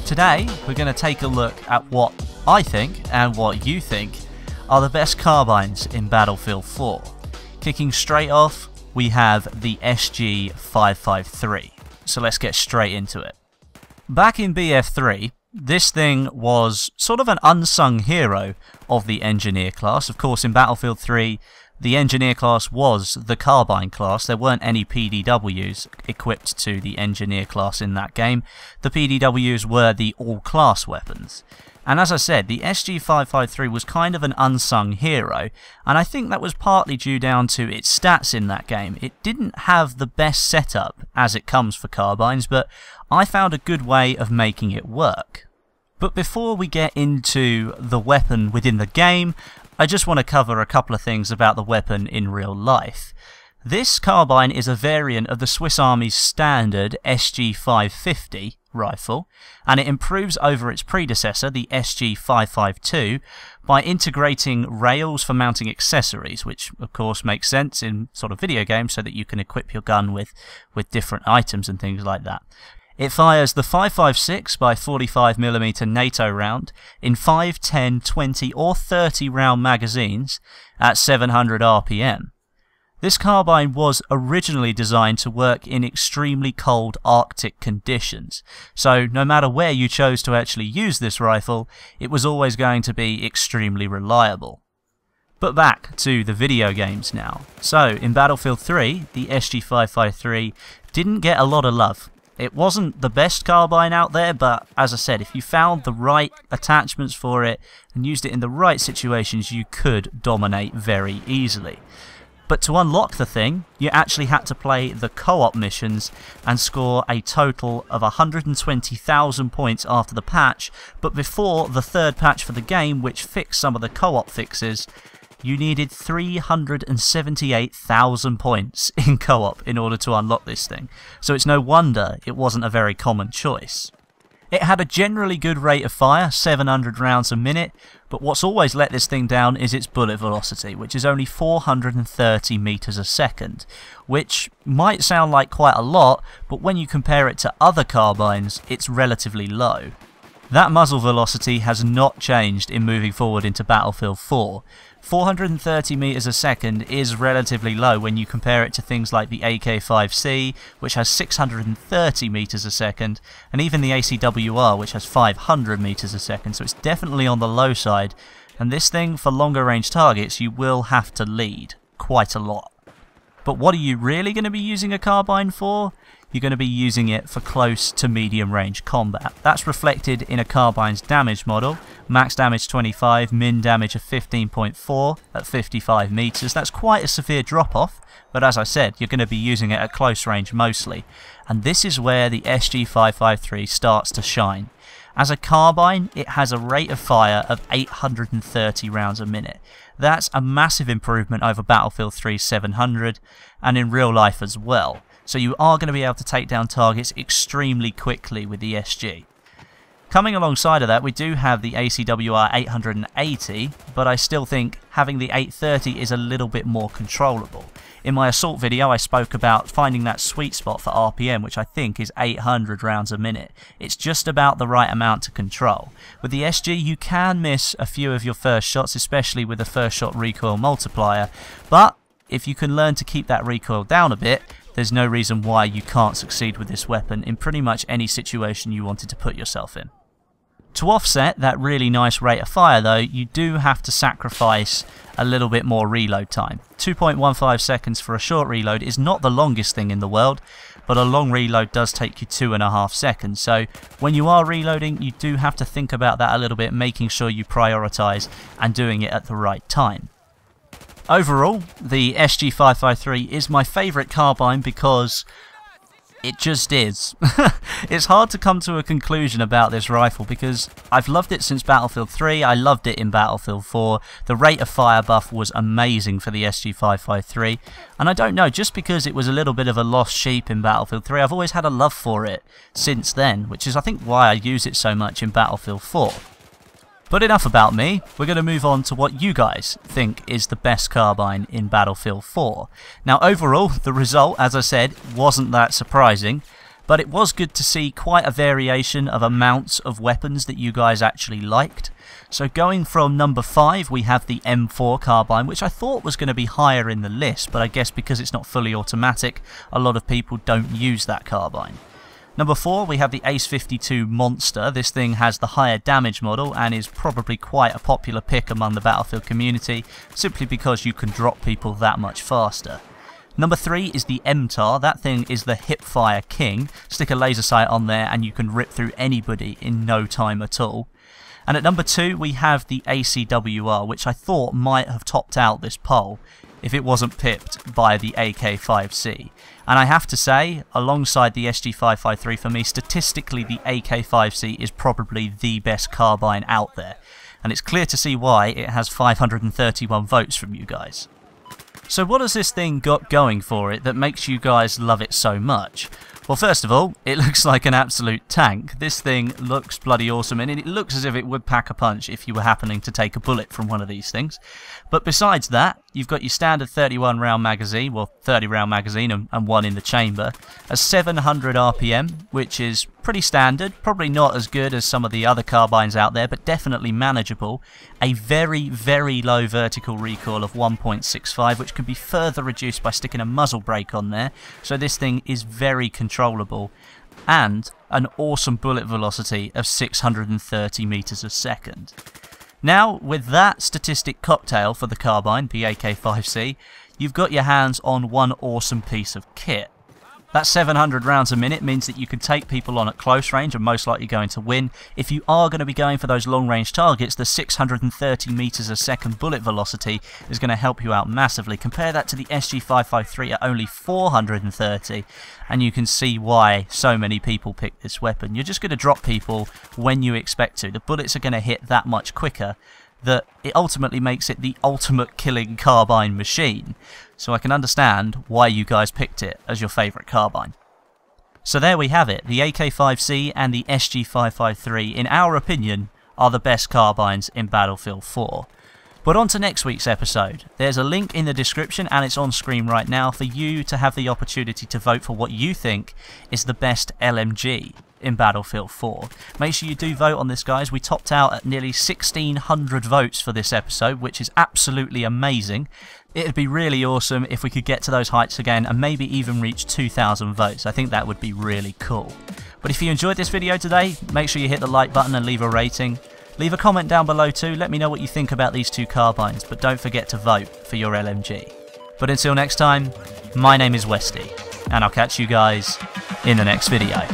Today we're going to take a look at what I think and what you think are the best carbines in Battlefield 4. Kicking straight off, we have the SG-553. So let's get straight into it. Back in BF4, this thing was sort of an unsung hero of the Engineer class. Of course, in Battlefield 3, the Engineer class was the Carbine class. There weren't any PDWs equipped to the Engineer class in that game. The PDWs were the all-class weapons. And as I said, the SG-553 was kind of an unsung hero, and I think that was partly due down to its stats in that game. It didn't have the best setup as it comes for carbines, but I found a good way of making it work. But before we get into the weapon within the game, I just want to cover a couple of things about the weapon in real life. This carbine is a variant of the Swiss Army's standard SG-550 rifle, and it improves over its predecessor, the SG-552, by integrating rails for mounting accessories, which of course makes sense in sort of video games so that you can equip your gun with different items and things like that. It fires the 5.56 by 45mm NATO round in 5, 10, 20 or 30 round magazines at 700 RPM. This carbine was originally designed to work in extremely cold Arctic conditions, so no matter where you chose to actually use this rifle, it was always going to be extremely reliable. But back to the video games now. So in Battlefield 3, the SG-553 didn't get a lot of love. It wasn't the best carbine out there, but as I said, if you found the right attachments for it and used it in the right situations, you could dominate very easily. But to unlock the thing, you actually had to play the co-op missions and score a total of 120,000 points after the patch, but before the third patch for the game, which fixed some of the co-op fixes, you needed 378,000 points in co-op in order to unlock this thing, so it's no wonder it wasn't a very common choice. It had a generally good rate of fire, 700 rounds a minute, but what's always let this thing down is its bullet velocity, which is only 430 meters a second, which might sound like quite a lot, but when you compare it to other carbines, it's relatively low. That muzzle velocity has not changed in moving forward into Battlefield 4. 430 meters a second is relatively low when you compare it to things like the AK-5C, which has 630 meters a second, and even the Acw-R, which has 500 meters a second, so it's definitely on the low side, and this thing, for longer range targets, you will have to lead quite a lot. But what are you really going to be using a carbine for? You're going to be using it for close to medium range combat. That's reflected in a carbine's damage model. Max damage 25, min damage of 15.4 at 55 meters. That's quite a severe drop off, but as I said, you're going to be using it at close range mostly. And this is where the SG-553 starts to shine. As a carbine, it has a rate of fire of 830 rounds a minute. That's a massive improvement over Battlefield 3's 700, and in real life as well. So you are going to be able to take down targets extremely quickly with the SG. Coming alongside of that, we do have the Acw-R 880, but I still think having the 830 is a little bit more controllable. In my assault video, I spoke about finding that sweet spot for RPM, which I think is 800 rounds a minute. It's just about the right amount to control. With the SG, you can miss a few of your first shots, especially with the first shot recoil multiplier, but if you can learn to keep that recoil down a bit, there's no reason why you can't succeed with this weapon in pretty much any situation you wanted to put yourself in. To offset that really nice rate of fire though, you do have to sacrifice a little bit more reload time. 2.15 seconds for a short reload is not the longest thing in the world, but a long reload does take you 2.5 seconds. So when you are reloading, you do have to think about that a little bit, making sure you prioritize and doing it at the right time. Overall, the SG-553 is my favourite carbine because It just is. It's hard to come to a conclusion about this rifle because I've loved it since Battlefield 3, I loved it in Battlefield 4, the rate of fire buff was amazing for the SG553, and I don't know, just because it was a little bit of a lost sheep in Battlefield 3, I've always had a love for it since then, which is I think why I use it so much in Battlefield 4. But enough about me, we're going to move on to what you guys think is the best carbine in Battlefield 4. Now overall, the result, as I said, wasn't that surprising, but it was good to see quite a variation of amounts of weapons that you guys actually liked. So going from number 5, we have the M4 Carbine, which I thought was going to be higher in the list, but I guess because it's not fully automatic, a lot of people don't use that carbine. Number 4, we have the Ace-52 Monster. This thing has the higher damage model and is probably quite a popular pick among the Battlefield community, simply because you can drop people that much faster. Number 3 is the Mtar. That thing is the hipfire king. Stick a laser sight on there and you can rip through anybody in no time at all. And at number 2, we have the Acw-R, which I thought might have topped out this poll if it wasn't pipped by the AK-5C. And I have to say, alongside the SG553 for me, statistically the AK-5C is probably the best carbine out there. And it's clear to see why it has 531 votes from you guys. So what has this thing got going for it that makes you guys love it so much? Well, first of all, it looks like an absolute tank. This thing looks bloody awesome, and it looks as if it would pack a punch if you were happening to take a bullet from one of these things. But besides that, you've got your standard 31 round magazine, well 30 round magazine and one in the chamber, a 700 RPM, which is pretty standard, probably not as good as some of the other carbines out there, but definitely manageable, a very, very low vertical recoil of 1.65, which can be further reduced by sticking a muzzle brake on there, so this thing is very controllable, and an awesome bullet velocity of 630 meters a second. Now, with that statistic cocktail for the carbine, the AK-5C, you've got your hands on one awesome piece of kit. That 700 rounds a minute means that you can take people on at close range and most likely going to win. If you are going to be going for those long range targets, the 630 meters a second bullet velocity is going to help you out massively. Compare that to the SG553 at only 430 and you can see why so many people pick this weapon. You're just going to drop people when you expect to. The bullets are going to hit that much quicker that it ultimately makes it the ultimate killing carbine machine. So I can understand why you guys picked it as your favourite carbine. So there we have it, the AK-5C and the SG553, in our opinion, are the best carbines in Battlefield 4. But on to next week's episode. There's a link in the description and it's on screen right now for you to have the opportunity to vote for what you think is the best LMG in Battlefield 4. Make sure you do vote on this, guys. We topped out at nearly 1,600 votes for this episode, which is absolutely amazing. It'd be really awesome if we could get to those heights again and maybe even reach 2,000 votes. I think that would be really cool. But if you enjoyed this video today, make sure you hit the like button and leave a rating. Leave a comment down below too, let me know what you think about these two carbines, but don't forget to vote for your LMG. But until next time, my name is Westy, and I'll catch you guys in the next video.